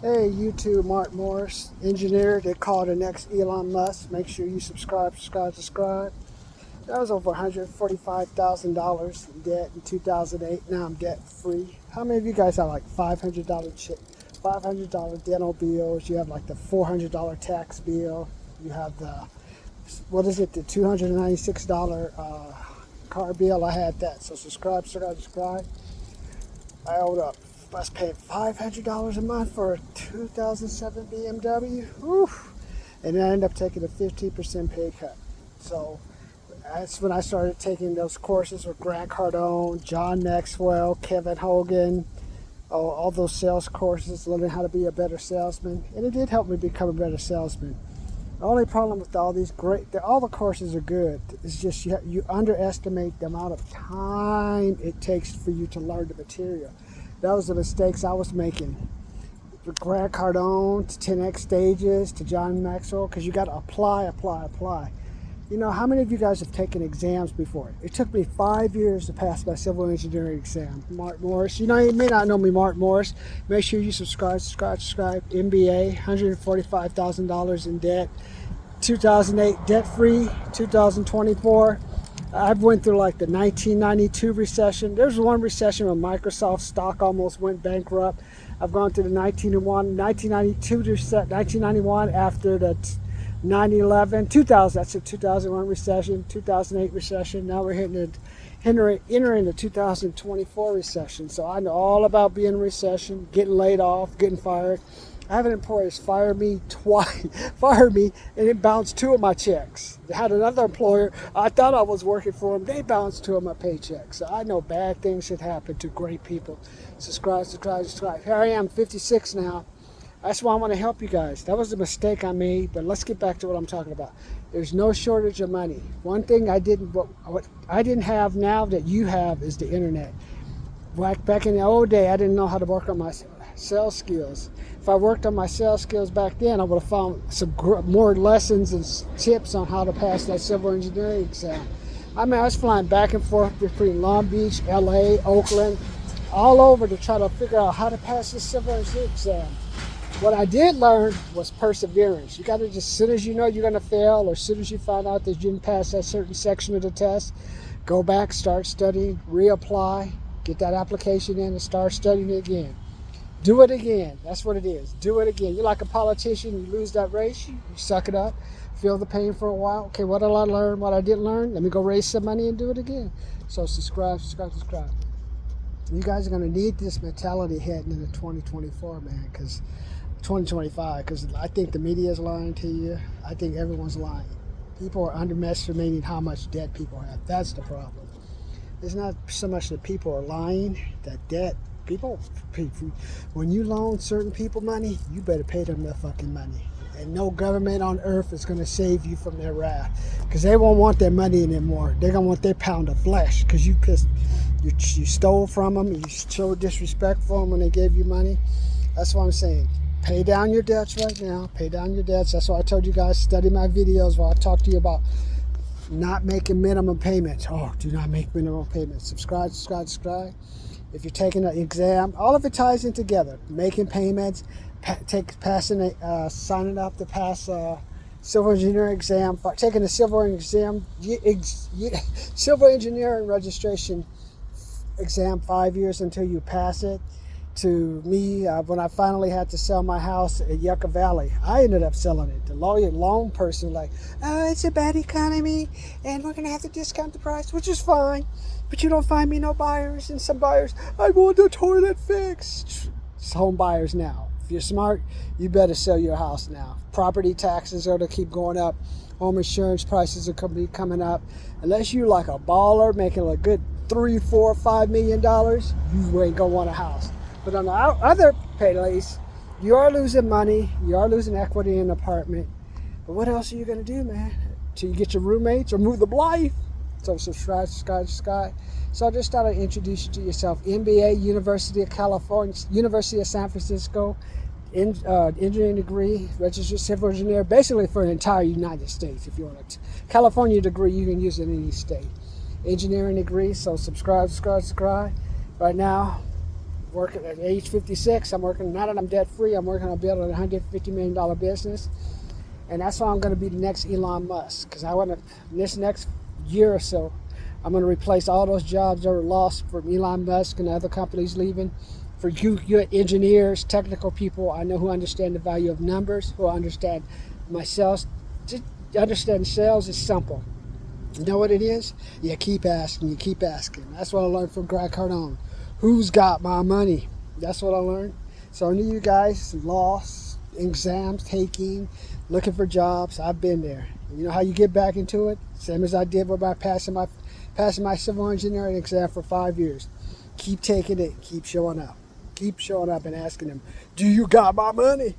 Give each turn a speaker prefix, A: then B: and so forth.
A: Hey, YouTube, Mark Morris, engineer. They call the next Elon Musk. Make sure you subscribe. That was over $145,000 in debt in 2008. Now I'm debt free. How many of you guys have like $500 dental bills? You have like the $400 tax bill. You have the, the $296 car bill. I had that. So subscribe. I owed up. I was paying $500 a month for a 2007 BMW. Whew. And I ended up taking a 15% pay cut. So that's when I started taking those courses with Grant Cardone, John Maxwell, Kevin Hogan, all those sales courses, learning how to be a better salesman. And it did help me become a better salesman. The only problem with all these all the courses are good. It's just you underestimate the amount of time it takes for you to learn the material. That was the mistakes I was making. With Grant Cardone, to 10X Stages, to John Maxwell, because you got to apply. You know, how many of you guys have taken exams before? It took me 5 years to pass my civil engineering exam. Mark Morris. You know, you may not know me, Mark Morris. Make sure you subscribe. MBA, $145,000 in debt. 2008, debt-free. 2024. I've went through like the 1992 recession. There was one recession when Microsoft stock almost went bankrupt. I've gone through the 1991 after the 9/11, 2000. That's the 2001 recession, 2008 recession. Now we're entering the 2024 recession. So I know all about being in a recession, getting laid off, getting fired. I have an employer fire me, and it bounced 2 of my checks. I had another employer, I thought I was working for them, they bounced 2 of my paychecks. So I know bad things should happen to great people. Subscribe. Here I am, 56 now. That's why I want to help you guys. That was a mistake I made, but let's get back to what I'm talking about. There's no shortage of money. One thing what I didn't have now that you have is the internet. Back in the old day, I didn't know how to work on my sales skills. If I worked on my sales skills back then, I would have found some more lessons and tips on how to pass that civil engineering exam. I mean, I was flying back and forth between Long Beach, LA, Oakland, all over to try to figure out how to pass the civil engineering exam. What I did learn was perseverance. You got to just, as soon as you know you're going to fail, or as soon as you find out that you didn't pass that certain section of the test, go back, start studying, reapply, get that application in and start studying again. Do it again. That's what it is. Do it again. You're like a politician. You lose that race, you suck it up, feel the pain for a while. Okay, what did I learn? What I didn't learn? Let me go raise some money and do it again. So subscribe. You guys are going to need this mentality heading into 2024, man, because 2025, because I think the media is lying to you. I think everyone's lying. People are underestimating how much debt people have. That's the problem. It's not so much that people are lying, that debt. People, when you loan certain people money, you better pay them their fucking money. And no government on earth is going to save you from their wrath, because they won't want their money anymore. They're going to want their pound of flesh, because you stole from them, you showed disrespect for them when they gave you money. That's what I'm saying. Pay down your debts right now. Pay down your debts. That's why I told you guys, study my videos where I talk to you about not making minimum payments. Oh, do not make minimum payments. Subscribe. If you're taking an exam, all of it ties in together. Making payments, signing up to pass a civil engineering exam, taking a civil engineering registration exam 5 years until you pass it. To me, when I finally had to sell my house at Yucca Valley, I ended up selling it. The loan person like, oh, it's a bad economy and we're going to have to discount the price, which is fine. But you don't find me no buyers. And some buyers, I want the toilet fixed. It's home buyers now. If you're smart, you better sell your house now. Property taxes are to keep going up. Home insurance prices are coming up. Unless you're like a baller making a good $3, $4, $5 million, you ain't going to want a house. But on the other place, you are losing money. You are losing equity in an apartment. But what else are you going to do, man? Till you get your roommates or move the life? So subscribe. So I just thought I'd introduce you to yourself. MBA, University of California, University of San Francisco, engineering degree, registered civil engineer, basically for the entire United States. If you want a California degree, you can use it in any state. Engineering degree, so subscribe. Right now, working at age 56. I'm working, now that I'm debt free, I'm working on building a $150 million business. And that's why I'm going to be the next Elon Musk. Because I want to, in this next year or so, I'm going to replace all those jobs that were lost from Elon Musk and other companies leaving. For you engineers, technical people, I know who understand the value of numbers, who understand my sales. Just understand sales is simple. You know what it is? You keep asking, you keep asking. That's what I learned from Grant Cardone. Who's got my money? That's what I learned. So I knew you guys lost, exams taking, looking for jobs. I've been there. You know how you get back into it? Same as I did by passing my civil engineering exam for 5 years. Keep taking it, keep showing up. Keep showing up and asking them, do you got my money?